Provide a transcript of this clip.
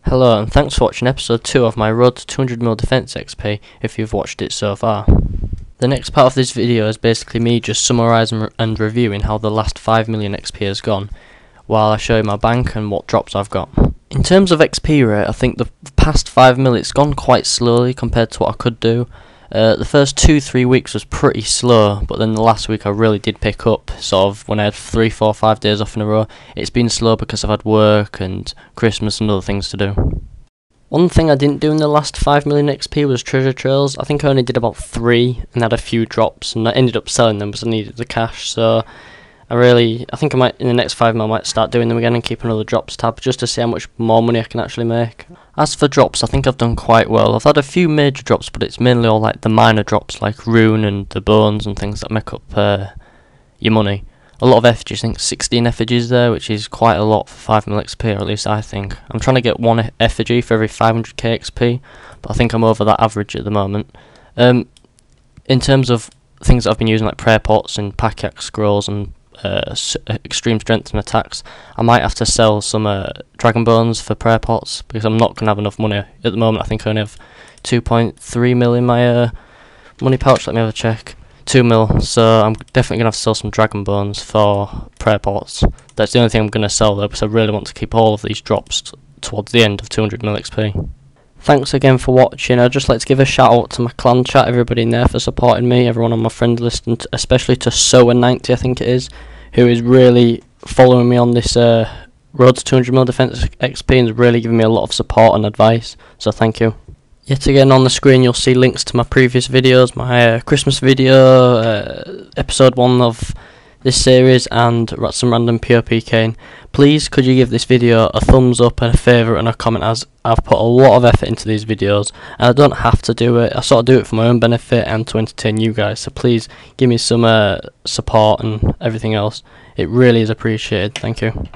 Hello and thanks for watching episode 2 of my Road to 200ml Defense XP if you've watched it so far. The next part of this video is basically me just summarising and reviewing how the last 5 million XP has gone, while I show you my bank and what drops I've got. In terms of XP rate, I think the past 5 mil it's gone quite slowly compared to what I could do. The first 2-3 weeks was pretty slow, but then the last week I really did pick up, sort of when I had 3, 4, 5 days off in a row. It's been slow because I've had work and Christmas and other things to do. One thing I didn't do in the last 5 million XP was treasure trails. I think I only did about 3 and had a few drops, and I ended up selling them because I needed the cash, so I think I might, in the next 5 mil, I might start doing them again and keep another drops tab just to see how much more money I can actually make. As for drops, I think I've done quite well. I've had a few major drops, but it's mainly all like the minor drops like rune and the bones and things that make up your money. A lot of effigies, I think 16 effigies there, which is quite a lot for 5 mil XP, or at least I think. I'm trying to get 1 effigy for every 500k XP, but I think I'm over that average at the moment. In terms of things that I've been using like prayer pots and Pack-Yak scrolls and extreme strength and attacks, I might have to sell some dragon bones for prayer pots because I'm not going to have enough money at the moment. I think I only have 2.3 mil in my money pouch. Let me have a check. 2 mil, so I'm definitely going to have to sell some dragon bones for prayer pots. That's the only thing I'm going to sell though, because I really want to keep all of these drops towards the end of 200 mil XP. Thanks again for watching. I'd just like to give a shout out to my clan chat, everybody in there for supporting me, everyone on my friend list, and especially to Soa90 I think it is, who is really following me on this Road to 200ml Defense XP and is really giving me a lot of support and advice, so thank you. Yet again on the screen you'll see links to my previous videos, my Christmas video, episode 1 of this series, and some random POPKing. Please could you give this video a thumbs up and a favourite and a comment, as I've put a lot of effort into these videos and I don't have to do it. I sort of do it for my own benefit and to entertain you guys, so please give me some support and everything else. It really is appreciated. Thank you.